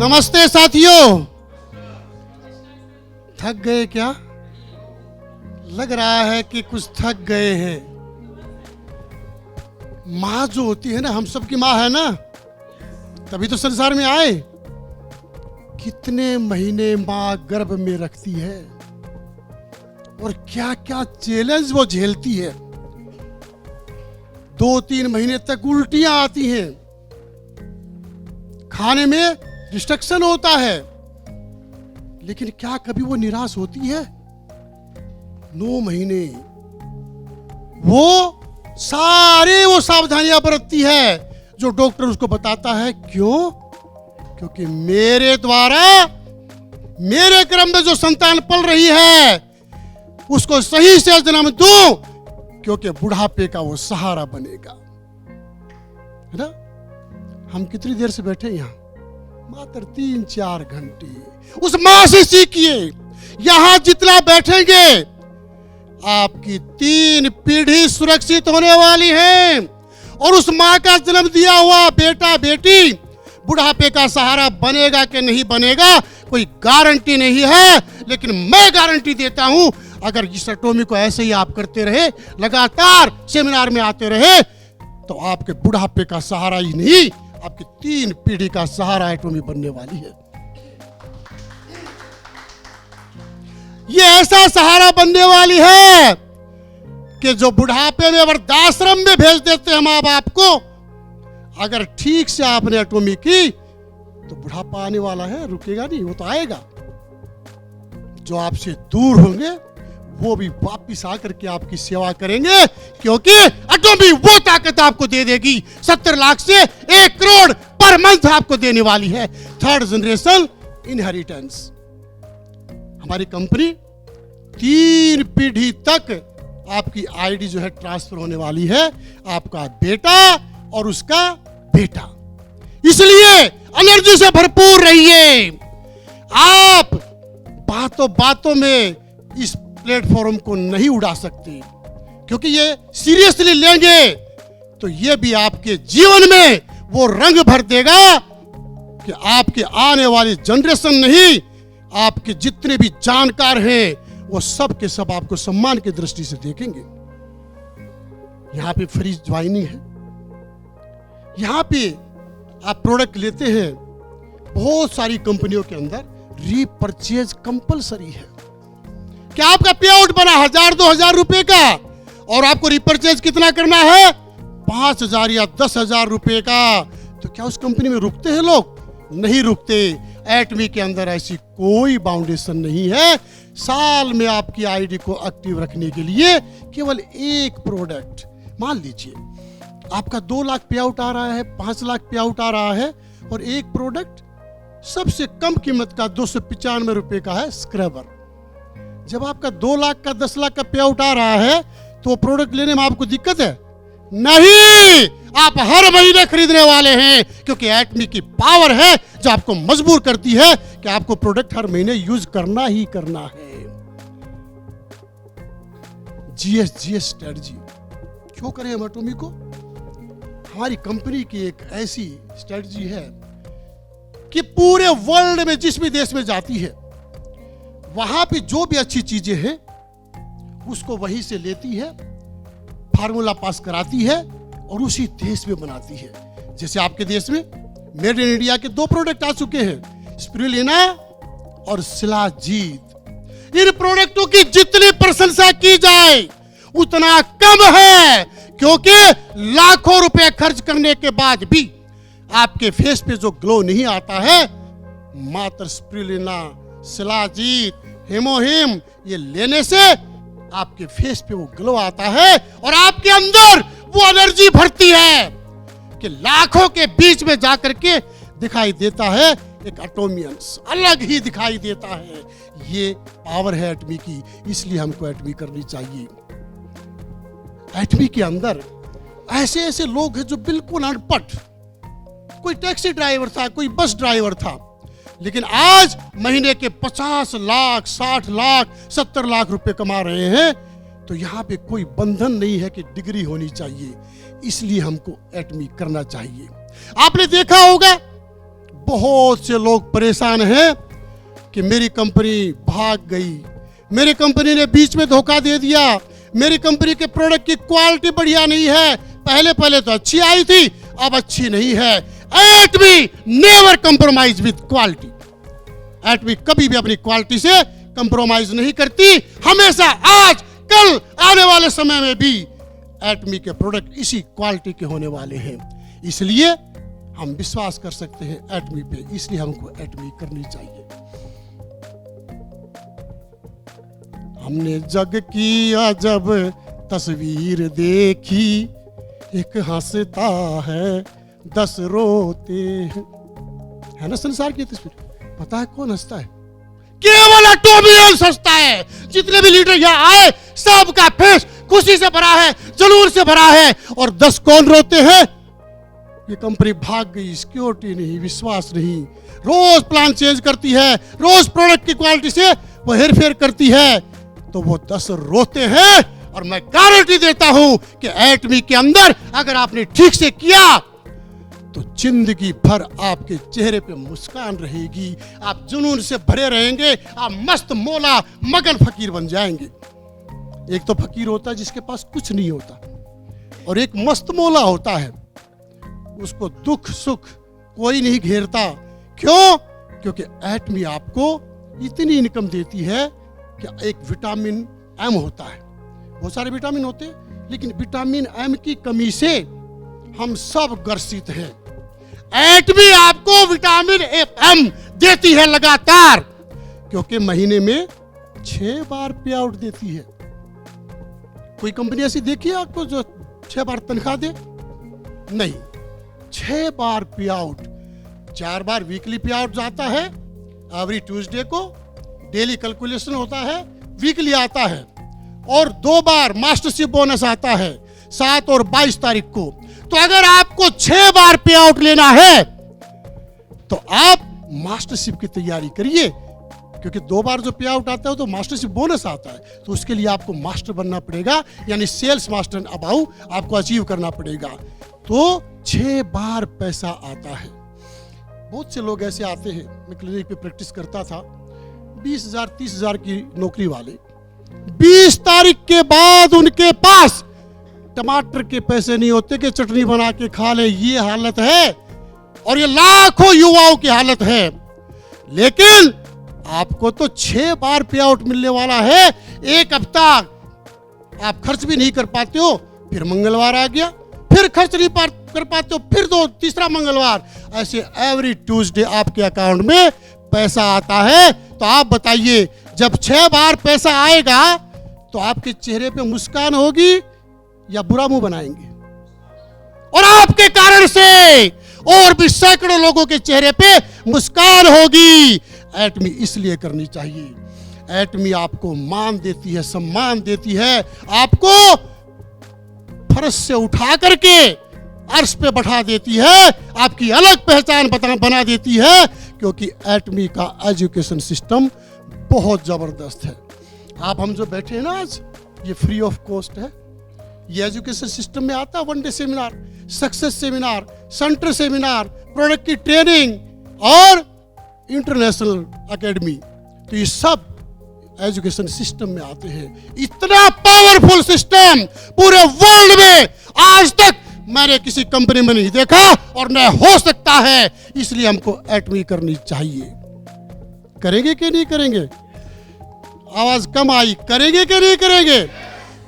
नमस्ते साथियों। थक गए क्या? लग रहा है कि कुछ थक गए हैं। माँ जो होती है ना, हम सब की माँ है ना, तभी तो संसार में आए। कितने महीने माँ गर्भ में रखती है और क्या क्या चैलेंज वो झेलती है। 2-3 महीने तक उल्टियां आती हैं, खाने में डिस्ट्रक्शन होता है, लेकिन क्या कभी वो निराश होती है? 9 महीने वो वो सावधानियां बरतती है जो डॉक्टर उसको बताता है। क्यों? क्योंकि मेरे द्वारा मेरे क्रम में जो संतान पल रही है उसको सही से जन्म दूं, क्योंकि बुढ़ापे का वो सहारा बनेगा। है ना? हम कितनी देर से बैठे यहां? मात्र 3-4 घंटे। उस मां से सीखिए। यहां जितना बैठेंगे आपकी 3 पीढ़ी सुरक्षित होने वाली है, और उस मां का जन्म दिया हुआ बेटा बेटी बुढ़ापे का सहारा बनेगा कि नहीं बनेगा कोई गारंटी नहीं है, लेकिन मैं गारंटी देता हूं, अगर इस एटॉमी को ऐसे ही आप करते रहे, लगातार सेमिनार में आते रहे, तो आपके बुढ़ापे का सहारा ही नहीं, आपकी 3 पीढ़ी का सहारा एटॉमी बनने वाली है। ये ऐसा सहारा बनने वाली है कि जो बुढ़ापे में वृद्धाश्रम में भेज देते हैं माँ बाप को, अगर ठीक से आपने एटॉमी की तो बुढ़ापा आने वाला है, रुकेगा नहीं, वो तो आएगा। जो आपसे दूर होंगे वो भी वापिस आकर के आपकी सेवा करेंगे, क्योंकि एटॉमी वो ताकत आपको दे देगी। 70 लाख से 1 करोड़ पर मंथ आपको देने वाली है। 3rd generation inheritance. हमारी कंपनी 3 पीढ़ी तक आपकी आईडी जो है ट्रांसफर होने वाली है, आपका बेटा और उसका बेटा। इसलिए एनर्जी से भरपूर रहिए। आप बातों बातों में इस प्लेटफॉर्म को नहीं उड़ा सकते, क्योंकि ये सीरियसली लेंगे तो ये भी आपके जीवन में वो रंग भर देगा कि आपके आने वाली जनरेशन नहीं, आपके जितने भी जानकार हैं वो सब के सब आपको सम्मान की दृष्टि से देखेंगे। यहां पे फ्री ज्वाइनिंग है। यहां पे आप प्रोडक्ट लेते हैं, बहुत सारी कंपनियों के अंदर रीपरचेज कंपलसरी है। क्या आपका पे आउट बना 1000-2000 रुपए का, और आपको रिपर्चेज कितना करना है? 5000 या 10,000 रुपए का। तो क्या उस कंपनी में रुकते हैं लोग? नहीं रुकते। एटमी के अंदर ऐसी कोई बाउंडेशन नहीं है। साल में आपकी आईडी को एक्टिव रखने के लिए केवल 1 प्रोडक्ट, मान लीजिए आपका 2 लाख पे आउट आ रहा है, 5 लाख पे आउट आ रहा है, और 1 प्रोडक्ट सबसे कम कीमत का 295 रुपए का है, स्क्रबर। जब आपका 2 लाख का 10 लाख का पे आउट आ रहा है तो प्रोडक्ट लेने में आपको दिक्कत है? नहीं, आप हर महीने खरीदने वाले हैं, क्योंकि एटमी की पावर है जो आपको मजबूर करती है कि आपको प्रोडक्ट हर महीने यूज करना ही करना है। जीएस स्ट्रेटजी क्यों करें हम एटॉमी को? हमारी कंपनी की एक ऐसी स्ट्रेटजी है कि पूरे वर्ल्ड में जिस भी देश में जाती है, वहां पे जो भी अच्छी चीजें हैं उसको वहीं से लेती है, फार्मूला पास कराती है और उसी देश में बनाती है। जैसे आपके देश में मेड इन इंडिया के 2 प्रोडक्ट आ चुके हैं, स्पिरुलिना और शिलाजीत। इन प्रोडक्टों की जितनी प्रशंसा की जाए उतना कम है, क्योंकि लाखों रुपए खर्च करने के बाद भी आपके फेस पे जो ग्लो नहीं आता है, मात्र स्पिरुलिना, शिलाजीत, हेमोहिम ये लेने से आपके फेस पे वो ग्लो आता है, और आपके अंदर वो एनर्जी भरती है कि लाखों के बीच में जाकर के दिखाई देता है एक एटोमियंस, अलग ही दिखाई देता है। ये पावर है एटमी की, इसलिए हमको एटमी करनी चाहिए। एटमी के अंदर ऐसे ऐसे लोग हैं जो बिल्कुल अनपढ़, कोई टैक्सी ड्राइवर था, कोई बस ड्राइवर था, लेकिन आज महीने के 50 लाख, 60 लाख, 70 लाख रुपए कमा रहे हैं। तो यहाँ पे कोई बंधन नहीं है कि डिग्री होनी चाहिए, इसलिए हमको एटमी करना चाहिए। आपने देखा होगा बहुत से लोग परेशान हैं कि मेरी कंपनी भाग गई, मेरी कंपनी ने बीच में धोखा दे दिया, मेरी कंपनी के प्रोडक्ट की क्वालिटी बढ़िया नहीं है, पहले तो अच्छी आई थी, अब अच्छी नहीं है। एटमी नेवर कंप्रोमाइज विद क्वालिटी। एटमी कभी भी अपनी क्वालिटी से कंप्रोमाइज नहीं करती, हमेशा आज कल आने वाले समय में भी एटमी के प्रोडक्ट इसी क्वालिटी के होने वाले हैं। इसलिए हम विश्वास कर सकते हैं एटमी पे, इसलिए हमको एटमी करनी चाहिए। हमने जग की अजब तस्वीर देखी, एक हंसता है 10 रोते हैं। है ना संसार की तस्वीर? पता है कौन हंसता है? केवल एटोमियंस हंसता है। जितने भी लीडर यहाँ आए सबका फेस खुशी से भरा है, जुनून से भरा है। और 10 कौन रोते हैं? ये कंपनी भाग गई, सिक्योरिटी नहीं, विश्वास नहीं, रोज प्लान चेंज करती है, रोज प्रोडक्ट की क्वालिटी से वो हेरफेर करती है, तो वो 10 रोते हैं। और मैं गारंटी देता हूं कि एटमी के अंदर अगर आपने ठीक से किया तो जिंदगी भर आपके चेहरे पे मुस्कान रहेगी, आप जुनून से भरे रहेंगे, आप मस्त मौला मगन फकीर बन जाएंगे। एक तो फकीर होता है जिसके पास कुछ नहीं होता, और एक मस्त मौला होता है, उसको दुख सुख कोई नहीं घेरता। क्यों? क्योंकि एटमी आपको इतनी इनकम देती है कि एक विटामिन एम होता है, बहुत सारे विटामिन होते हैं, लेकिन विटामिन एम की कमी से हम सब ग्रसित हैं। एटमी आपको विटामिन एम देती है लगातार, क्योंकि महीने में 6 बार पे आउट देती है। कोई कंपनी ऐसी देखी है आपको जो 6 बार तनख्वाह दे? नहीं, 6 बार पे आउट। 4 बार वीकली पे आउट जाता है, एवरी ट्यूसडे को डेली कैलकुलेशन होता है, वीकली आता है, और 2 बार मास्टरशिप बोनस आता है 7 और 22 तारीख को। तो अगर आपको 6 बार पे आउट लेना है तो आप मास्टरशिप की तैयारी करिए, क्योंकि 2 बार जो पे आउट आता है तो मास्टरशिप बोनस आता है, तो उसके लिए आपको मास्टर बनना पड़ेगा, यानी सेल्स मास्टर अबाउ आपको अचीव करना पड़ेगा। तो 6 बार पैसा आता है। बहुत से लोग ऐसे आते हैं, मैं क्लिनिक पे प्रैक्टिस करता था, 20,000 30,000 की नौकरी वाले, 20 तारीख के बाद उनके पास टमाटर के पैसे नहीं होते कि चटनी बना के खा ले। ये हालत है, और ये लाखों युवाओं की हालत है। लेकिन आपको तो 6 बार पे आउट मिलने वाला है। एक हफ्ता आप खर्च भी नहीं कर पाते हो, फिर मंगलवार आ गया, फिर खर्च नहीं कर पाते हो, फिर तीसरा मंगलवार, ऐसे एवरी ट्यूसडे आपके अकाउंट में पैसा आता है। तो आप बताइए, जब 6 बार पैसा आएगा तो आपके चेहरे पे मुस्कान होगी या बुरा मुंह बनाएंगे? और आपके कारण से और भी सैकड़ों लोगों के चेहरे पे मुस्कान होगी। एटमी इसलिए करनी चाहिए। एटमी आपको मान देती है, सम्मान देती है, आपको फर्श से उठा करके अर्श पे बैठा देती है, आपकी अलग पहचान बना देती है, क्योंकि एटमी का एजुकेशन सिस्टम बहुत जबरदस्त है। आप हम जो बैठे हैं ना आज, ये फ्री ऑफ कॉस्ट है। ये एजुकेशन सिस्टम में आता है 1 day seminar, success seminar, centre seminar, product की ट्रेनिंग और इंटरनेशनल एकेडमी। तो ये सब एजुकेशन सिस्टम में आते हैं। इतना पावरफुल सिस्टम पूरे वर्ल्ड में आज तक मैंने किसी कंपनी में नहीं देखा, और न हो सकता है। इसलिए हमको एटमी करनी चाहिए। करेंगे कि नहीं करेंगे? आवाज कम आई। करेंगे कि नहीं करेंगे?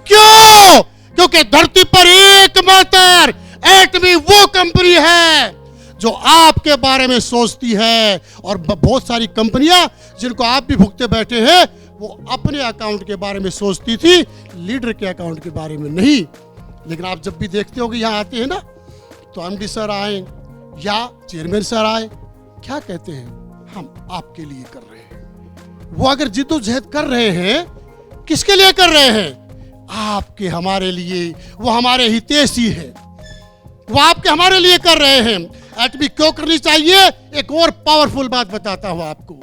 क्यों? क्योंकि धरती पर एकमात्र एटमी वो कंपनी है जो आपके बारे में सोचती है। और बहुत सारी कंपनियां जिनको आप भी भुगते बैठे हैं, वो अपने अकाउंट के बारे में सोचती थी, लीडर के अकाउंट के बारे में नहीं। लेकिन आप जब भी देखते हो कि यहाँ आते हैं ना, तो एमडी सर आए या चेयरमैन सर आए, क्या कहते हैं? हम आपके लिए कर रहे हैं। वो अगर जिद्दोजहद कर रहे हैं, किसके लिए कर रहे हैं? आपके, हमारे लिए। वो हमारे हितैषी है, वो आपके हमारे लिए कर रहे हैं। एटमी क्यों करनी चाहिए? एक और पावरफुल बात बताता हूं आपको।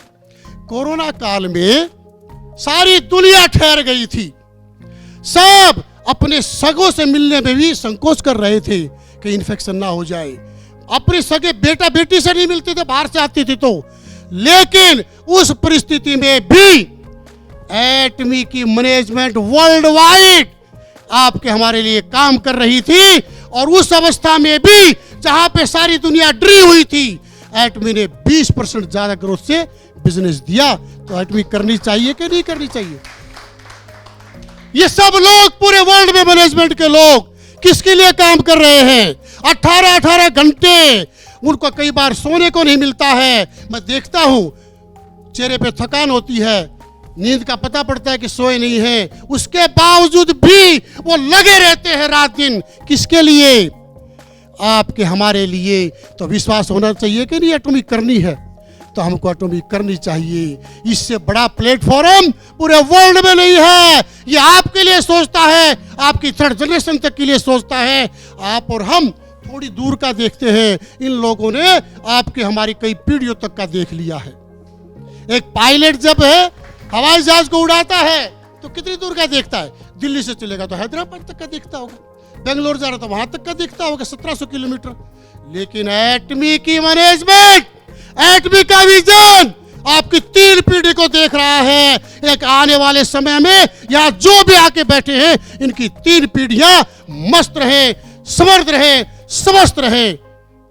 कोरोना काल में सारी दुनिया ठहर गई थी, सब अपने सगों से मिलने में भी संकोच कर रहे थे कि इन्फेक्शन ना हो जाए। अपने सगे बेटा बेटी से नहीं मिलते थे, बाहर से आती थी तो। लेकिन उस परिस्थिति में भी एटमी की मैनेजमेंट वर्ल्ड वाइड आपके हमारे लिए काम कर रही थी। और उस अवस्था में भी जहां पे सारी दुनिया डरी हुई थी, एटमी ने 20% ज्यादा ग्रोथ से बिजनेस दिया। तो एटमी करनी चाहिए कि नहीं करनी चाहिए? ये सब लोग पूरे वर्ल्ड में मैनेजमेंट के लोग किसके लिए काम कर रहे हैं? 18-18 घंटे उनको कई बार सोने को नहीं मिलता है। मैं देखता हूं चेहरे पे थकान होती है, नींद का पता पड़ता है कि सोए नहीं है, उसके बावजूद भी वो लगे रहते हैं रात दिन। किसके लिए? आपके हमारे लिए। तो विश्वास होना चाहिए कि नहीं एटॉमिक करनी है? तो हमको एटॉमिक करनी चाहिए। इससे बड़ा प्लेटफॉर्म पूरे वर्ल्ड में नहीं है। ये आपके लिए सोचता है, आपकी थर्ड जनरेशन तक के लिए सोचता है। आप और हम थोड़ी दूर का देखते हैं, इन लोगों ने आपके हमारी कई पीढ़ियों तक का देख लिया है। एक पायलट जब है हवाई जहाज को उड़ाता है तो कितनी दूर का देखता है? दिल्ली से चलेगा तो हैदराबाद तक का देखता होगा, बेंगलोर जा रहा तो वहां तक का देखता होगा, 1700 किलोमीटर। लेकिन एटमी की मैनेजमेंट, एटमी का विजन आपकी 3 पीढ़ी को देख रहा है। एक आने वाले समय में यहां जो भी आके बैठे हैं, इनकी 3 पीढ़ियां मस्त रहे, समर्थ रहे, स्वस्थ रहे,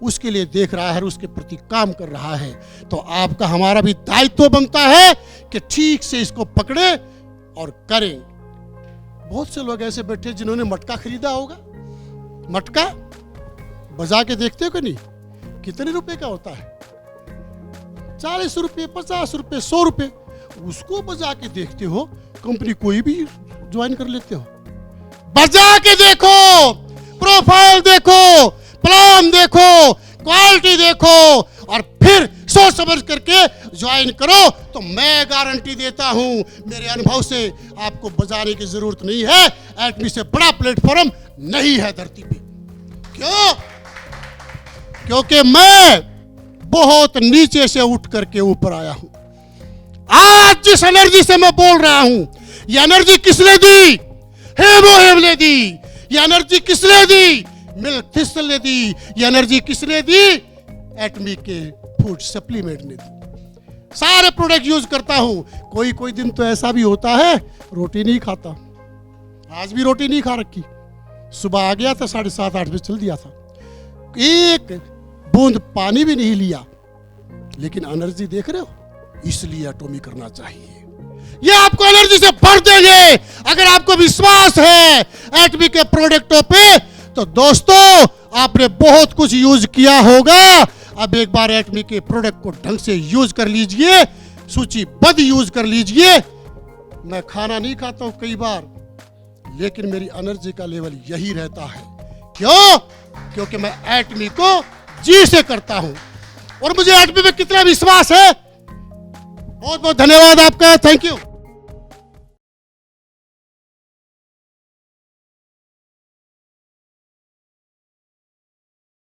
उसके लिए देख रहा है और उसके प्रति काम कर रहा है। तो आपका हमारा भी दायित्व बनता है कि ठीक से इसको पकड़े और करें। बहुत से लोग ऐसे बैठे जिन्होंने मटका खरीदा होगा। मटका बजा के देखते हो कि नहीं? कितने रुपए का होता है? 40 रुपए, 50 रुपए, 100 रुपए। उसको बजा के देखते हो, कंपनी कोई भी ज्वाइन कर लेते हो। बजा के देखो, प्रोफाइल देखो, प्लान देखो, क्वालिटी देखो और फिर सोच समझ करके ज्वाइन करो। तो मैं गारंटी देता हूं, मेरे अनुभव से, आपको बजाने की जरूरत नहीं है। एटमी से बड़ा प्लेटफॉर्म नहीं है धरती पे। क्यों? क्योंकि मैं बहुत नीचे से उठ करके ऊपर आया हूं। आज जिस एनर्जी से मैं बोल रहा हूं, ये एनर्जी किसने दी? हेमो ने दी। ये एनर्जी किसने दी? मिल्क थिस्टल ने दी। ये एनर्जी किसने दी? एटमी के फूड सप्लीमेंट ने दी। सारे प्रोडक्ट यूज करता हूं। कोई कोई दिन तो ऐसा भी होता है रोटी नहीं खाता। आज भी रोटी नहीं खा रखी। सुबह आ गया था 7:30-8 बजे, चल दिया था, एक बूंद पानी भी नहीं लिया। लेकिन एनर्जी देख रहे हो? इसलिए एटॉमिक करना चाहिए। ये आपको एनर्जी से भर देंगे। अगर आपको विश्वास है एटमी के प्रोडक्टों पे, तो दोस्तों आपने बहुत कुछ यूज किया होगा। अब एक बार एटमी के प्रोडक्ट को ढंग से यूज कर लीजिए, सूचीबद्ध यूज कर लीजिए। मैं खाना नहीं खाता हूं कई बार, लेकिन मेरी एनर्जी का लेवल यही रहता है। क्यों? क्योंकि मैं एटमी को जी से करता हूं और मुझे एटमी में कितना विश्वास है। बहुत बहुत धन्यवाद आपका। Thank you.